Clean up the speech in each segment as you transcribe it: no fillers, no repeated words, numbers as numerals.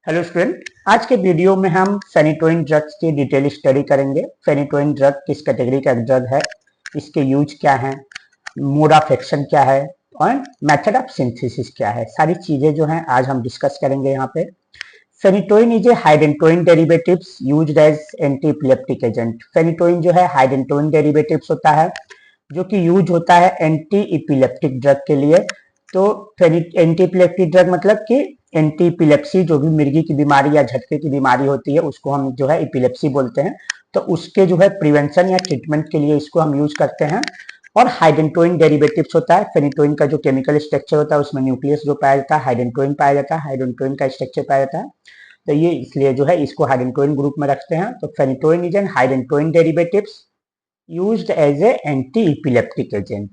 Hello student, आज के video में हम फेनिटोइन ड्रग्स की डिटेल स्टडी करेंगे। फेनिटोइन ड्रग किस कैटेगरी का ड्रग है, इसके यूज क्या है, मोड ऑफ एक्शन क्या है और मेथड ऑफ सिंथेसिस क्या है, सारी चीजें जो हैं आज हम डिस्कस करेंगे यहाँ पे। Phenytoin is a hydantoin derivatives used as anti epileptic agent. Phenytoin जो है हाइडेंटोइन डेरिवेटिव्स होता है जो कि यूज होता है एंटी इपिलेप्टिक ड्रग के लिए। तो एंटी इपिलेप्टिक ड्रग मतलब कि एंटी इपिलेप्सी, जो भी मिर्गी की बीमारी या झटके की बीमारी होती है उसको हम जो है इपिलेप्सी बोलते हैं। तो उसके जो है प्रिवेंशन या ट्रीटमेंट के लिए इसको हम यूज करते हैं। और हाइडेंटोइन डेरिवेटिव्स होता है। फेनिटोइन का जो केमिकल स्ट्रक्चर होता है उसमें न्यूक्लियस जो पाया जाता है हाइडेंटोइन पाया जाता है, हाइडेंटोइन का स्ट्रक्चर पाया जाता है। तो ये इसलिए जो है इसको हाइडेंटोइन ग्रुप में रखते हैं। तो phenytoin is an hydantoin derivatives used as a anti-epileptic agent.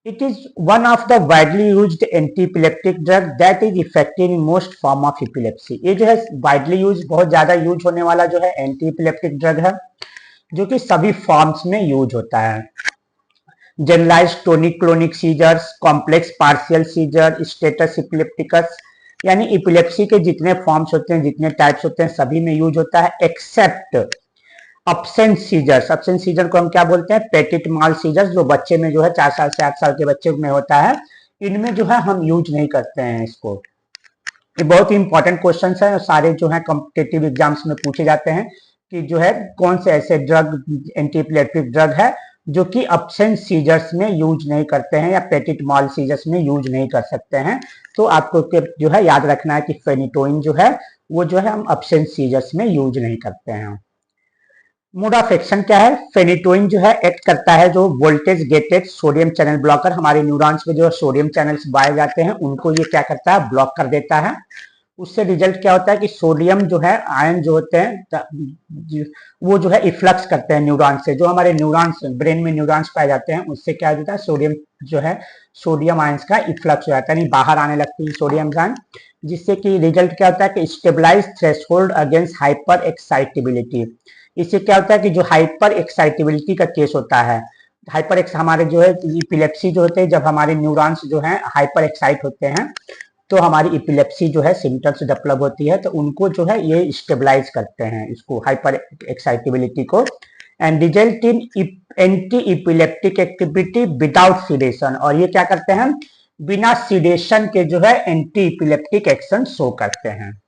It is one of the widely used anti-epileptic drug that is effective in most form of epilepsy. ये जो है widely used, बहुत ज्यादा use होने वाला जो है एंटी इपिलेप्टिक ड्रग है जो कि सभी फॉर्म्स में यूज होता है। Generalized tonic clonic seizures, complex partial seizure, status epilepticus, यानी इपिलेप्सी के जितने फॉर्म्स होते हैं, जितने टाइप्स होते हैं, सभी में यूज होता है except absent seizures. Absent seizure को हम क्या बोलते हैं? पेटिट माल सीजर्स, जो बच्चे में जो है 4 साल से 8 साल के बच्चे में होता है। इनमें जो है हम यूज नहीं करते हैं इसको। ये बहुत ही इंपॉर्टेंट क्वेश्चन है और सारे जो है कॉम्पिटेटिव एग्जाम्स में पूछे जाते हैं कि जो है कौन से ऐसे ड्रग एंटी इपिलेप्टिक ड्रग है जो कि अब्सेंट सीजर्स में यूज नहीं करते हैं या पेटिट मॉल सीजर्स में यूज नहीं कर सकते हैं। तो आपको जो है याद रखना है कि फेनिटोइन जो है वो जो है हम अब्सेंट सीजर्स में यूज नहीं करते हैं। मोड ऑफ एक्शन क्या है? फेनिटोइन जो है एक्ट करता है जो voltage gated sodium channel blocker, हमारे न्यूरॉन्स में जो सोडियम चैनल्स पाए जाते हैं उनको ये क्या करता है? ब्लॉक कर देता है। उससे रिजल्ट क्या होता है कि सोडियम जो है आयन जो होते हैं वो जो है इफ्लक्स करते हैं न्यूरॉन से। जो हमारे न्यूरॉन्स ब्रेन में न्यूरॉन्स पाए जाते हैं उससे क्या होता है? सोडियम जो है सोडियम आयंस का इफ्लक्स हो जाता है, यानी बाहर आने लगती है सोडियम आयन, जिससे कि रिजल्ट क्या होता है कि stabilise threshold against hyper excitability. इससे क्या होता है कि जो हाइपर एक्साइटेबिलिटी का केस होता है, हाइपर एक्स हमारे जो है इपिलेप्सी जो होते हैं, जब हमारे न्यूरॉन्स जो हैं हाइपर एक्साइट होते हैं तो हमारी इपिलेप्सी जो है सिम्टम्स डेवलप होती है, तो उनको जो है ये स्टेबलाइज करते हैं इसको हाइपर एक्साइटेबिलिटी को, and result in anti epileptic activity without sedation. और ये क्या करते हैं? बिना सीडेशन के जो है एंटी इपिलेप्टिक एक्शन शो करते हैं।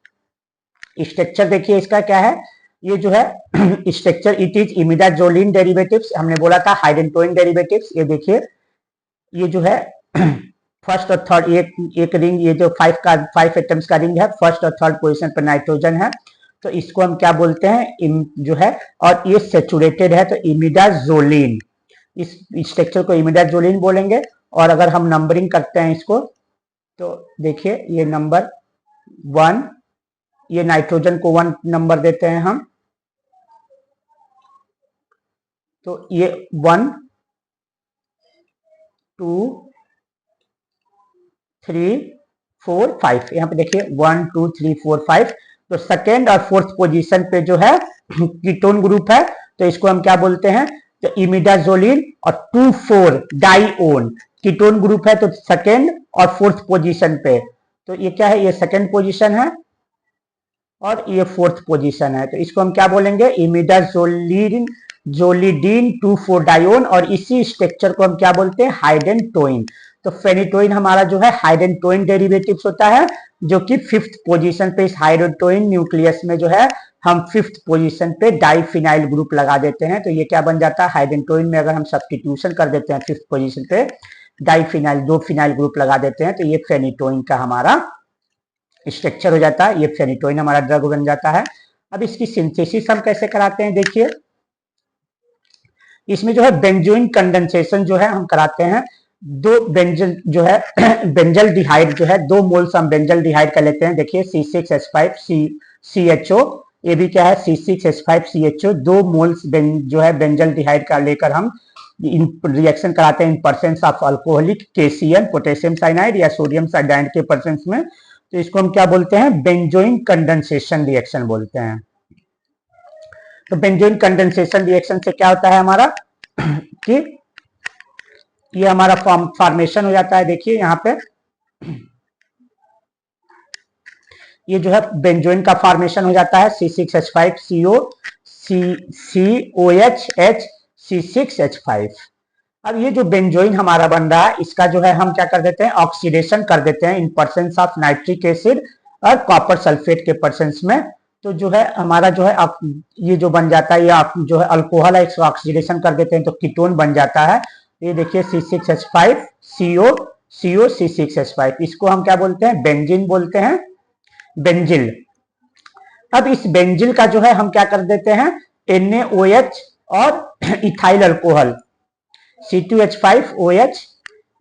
स्ट्रक्चर देखिए इसका क्या है, ये जो है स्ट्रक्चर इट इज इमिडाजोलिन डेरिवेटिव्स, हमने बोला था हाइडेंटोइन डेरिवेटिव्स। ये देखिए ये जो है फर्स्ट और थर्ड एक रिंग, ये जो 5 एटम्स का रिंग है, फर्स्ट और थर्ड पोजीशन पर नाइट्रोजन है, तो इसको हम क्या बोलते हैं? जो है, और ये सेचुरेटेड है तो इमिडाजोलिन, इस स्ट्रक्चर को इमिडाजोलिन बोलेंगे। और अगर हम नंबरिंग करते हैं इसको तो देखिए ये नंबर 1, ये नाइट्रोजन को 1 नंबर देते हैं हम, तो ये 1 2 3 4 5, यहाँ पे देखिए 1 2 3 4 5। तो सेकेंड और फोर्थ पोजीशन पे जो है कीटोन ग्रुप है, तो इसको हम क्या बोलते हैं? तो इमिडाजोलिन और 2,4 डाइओन कीटोन ग्रुप है, तो सेकेंड और फोर्थ पोजीशन पे। तो ये क्या है? ये सेकेंड पोजीशन है और ये फोर्थ पोजीशन है, तो इसको हम क्या बोलेंगे? इमिडाजोलिन जोलिडीन 2,4 डायोन, और इसी स्ट्रक्चर को हम क्या बोलते हैं? हाइडेंटोइन। तो फेनिटोइन हमारा जो है हाइडेंटोइन डेरिवेटिव्स होता है जो कि 5th पोजीशन पे, इस हाइडेंटोइन न्यूक्लियस में जो है हम 5th पोजीशन पे डाइफिनाइल ग्रुप लगा देते हैं, तो ये क्या बन जाता है? हाइडेंटोइन में अगर हम सब्स्टिट्यूशन कर देते हैं 5th पोजीशन पे डाइफिनाइल, 2 फिनाइल ग्रुप लगा देते हैं, तो ये फेनिटोइन का हमारा स्ट्रक्चर हो जाता है, ये फेनिटोइन हमारा ड्रग बन जाता है। अब इसकी सिंथेसिस हम कैसे कराते हैं? देखिए इसमें जो है बेंजोइन कंडेंसेशन जो है हम कराते हैं। 2 बेंजल जो है बेंजल डिहाइड जो है 2 मोल्स हम बेंजल डिहाइड कर लेते हैं। देखिए C6H5CHO, ये भी क्या है? C6H5CHO, 2 मोल्स जो है बेंजल डिहाइड का लेकर हम इन रिएक्शन कराते हैं in presence of alcoholic KCl potassium cyanide या सोडियम साइनाइड के परसेंस में, तो इसको हम क्या बोलते हैं? बेंजोइन कंडेंसेशन रिएक्शन बोलते हैं। तो बेंजोइन कंडेंसेशन रिएक्शन से क्या होता है हमारा कि ये हमारा फॉर्मेशन हो जाता है। देखिए यहाँ पे ये जो है बेंजोइन का फॉर्मेशन हो जाता है C6H5CO COH C6H5। अब ये जो बेंजोइन हमारा बन रहा है, इसका जो है हम क्या कर देते हैं, ऑक्सीडेशन कर देते हैं in presence of nitric acid और कॉपर सल्फेट के परसेंस में। तो जो है हमारा जो है ये जो बन जाता है, ये आप जो है अल्कोहल है, इसको ऑक्सीडेशन कर देते हैं तो कीटोन बन जाता है। ये देखिए C6H5CO C6H5, इसको हम क्या बोलते हैं, बेंजीन बोलते हैं, बेंजिल। अब इस बेंजिल का जो है हम क्या कर देते हैं, NaOH और ethyl alcohol C2H5OH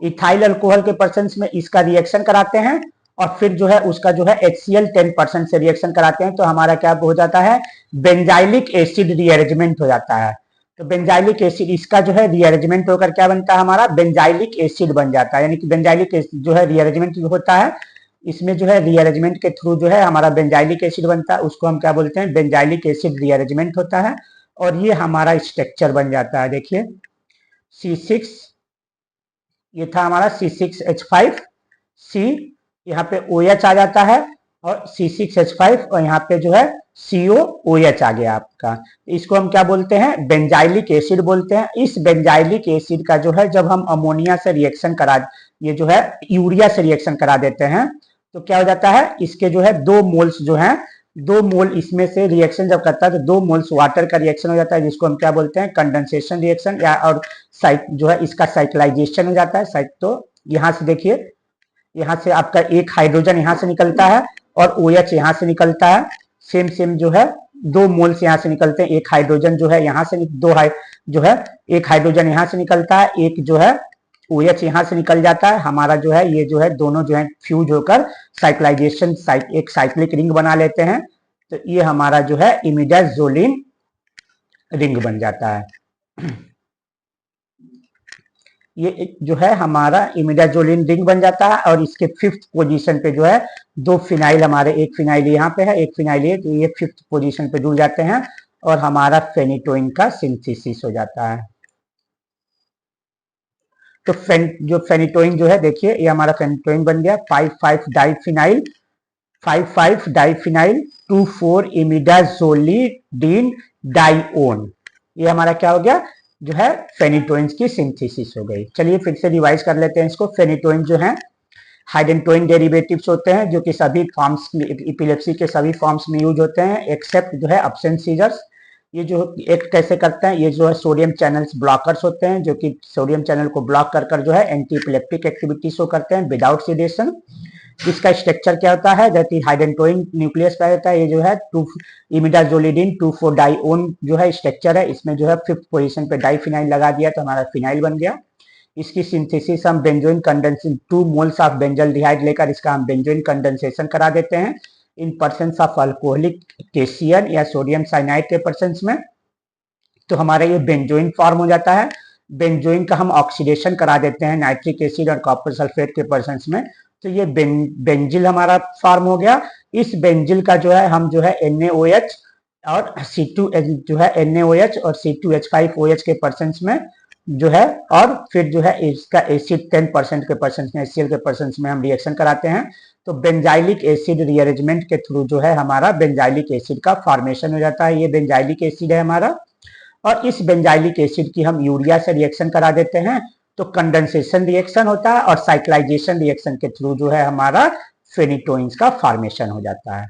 ethyl alcohol के परसेंस में इसका रिएक्शन कराते हैं और फिर जो है उसका जो है HCl 10% से रिएक्शन कराते हैं, तो हमारा क्या हो जाता है, बेंजाइलिक एसिड रीअरेंजमेंट हो जाता है। तो बेंजाइलिक एसिड, इसका जो है रीअरेंजमेंट होकर क्या बनता है, हमारा बेंजाइलिक एसिड बन जाता है। यानी कि बेंजाइलिक एसिड जो है रीअरेंजमेंट होता है, इसमें जो है रीअरेंजमेंट के थ्रू जो है हमारा बेंजाइलिक एसिड बनता है, उसको हम क्या बोलते हैं, बेंजाइलिक एसिड रीअरेंजमेंट होता है। और ये हमारा स्ट्रक्चर बन जाता है, देखिए C6, ये था हमारा C6H5C, यहाँ पे OH आ जाता है और C6H5 और यहाँ पे जो है COOH आ गया आपका। इसको हम क्या बोलते हैं, बेंजाइलिक एसिड बोलते हैं। इस बेंजाइलिक एसिड का जो है जब हम अमोनिया से रिएक्शन करा, ये जो है यूरिया से रिएक्शन करा देते हैं, तो क्या हो जाता है, इसके जो है 2 मोल्स जो है, 2 मोल इसमें से रिएक्शन जब करता है तो 2 मोल्स वाटर का रिएक्शन हो जाता है, जिसको हम क्या बोलते हैं, कंडेंसेशन रिएक्शन, या और जो है इसका साइक्लाइजेशन हो जाता है। तो यहाँ से देखिए, यहाँ से आपका एक हाइड्रोजन यहाँ से निकलता है और OH यहाँ से निकलता है, सेम जो है 2 मोल्स यहाँ से निकलते हैं। एक हाइड्रोजन जो है यहाँ से जो है एक हाइड्रोजन यहाँ से निकलता है, एक जो है OH यहाँ से निकल जाता है। हमारा जो है ये जो है दोनों जो है फ्यूज होकर साइक्लाइजेशन एक साइक्लिक रिंग बना लेते हैं। तो ये हमारा जो है इमिडाजोलिन रिंग बन जाता है। ये जो है हमारा इमिडाजोलिन रिंग बन जाता है और इसके 5th पोजीशन पे जो है 2 फिनाइल, हमारे एक फिनाइल यहाँ पे है, एक फिनाइल ये, तो ये 5th पोजीशन पे जुड़ जाते हैं और हमारा फेनिटोइन का सिंथेसिस हो जाता है। तो जो फेनिटोइन जो है, देखिए ये हमारा फेनिटोइन बन गया 5,5 डाइफिनाइल 2,4 इमिडाजोलिडीन डाइओन। ये हमारा क्या हो गया, जो है फेनिटोइंस की सिंथेसिस हो गई। चलिए फिर से रिवाइज कर लेते हैं इसको। फेनिटोइन जो है हाइडेंटोइन डेरिवेटिव्स होते हैं, जो कि सभी फॉर्म्स, एपिलेप्सी के सभी फॉर्म्स में यूज होते हैं एक्सेप्ट जो है अब्सेंट सीजर्स। ये जो एक्ट कैसे करते हैं, ये जो है सोडियम चैनल्स ब्लॉकर्स होते हैं, जो कि सोडियम चैनल को ब्लॉक कर जो है एंटी एपिलेप्टिक एक्टिविटी शो करते हैं विदाउट सेडेशन। इसका स्ट्रक्चर क्या होता है, जैसे हाइडेंटोइन न्यूक्लियस का होता है, ये जो है इमिडाजोलिडीन 2,4 डाइओन जो है स्ट्रक्चर है, इसमें जो है 5th पोजीशन पे डाइफिनाइल लगा दिया तो हमारा फिनाइल बन गया। इसकी सिंथेसिस हम benzoin condensation 2 moles of benzaldehyde लेकर इसका हम बेंजोइन कंडेंसेशन करा देते हैं इन परसेंस ऑफ अल्कोहलिक केशियन या सोडियम साइनाइड के परसेंस में। तो हमारा ये बेंजोइन फॉर्म हो जाता है। बेंजोइन का हम ऑक्सीडेशन करा देते हैं नाइट्रिक एसिड और कॉपर सल्फेट के परसेंस में, तो ये बेंजिल हमारा फॉर्म हो गया। इस बेंजिल का जो है हम जो है NaOH और C2 जो है NaOH और C2H5OH के परसेंस में जो है, और फिर जो है इसका एसिड 10% के परसेंस में, HCl के परसेंस में हम रिएक्शन कराते हैं। तो बेंजाइलिक एसिड रीअरेंजमेंट के थ्रू जो है हमारा बेंजाइलिक एसिड का फॉर्मेशन हो जाता है। ये बेंजाइलिक एसिड है हमारा, और इस बेंजाइलिक एसिड की हम यूरिया से रिएक्शन करा देते हैं तो कंडेंसेशन रिएक्शन होता है और साइक्लाइजेशन रिएक्शन के थ्रू जो है हमारा फेनिटोइंस का फॉर्मेशन हो जाता है।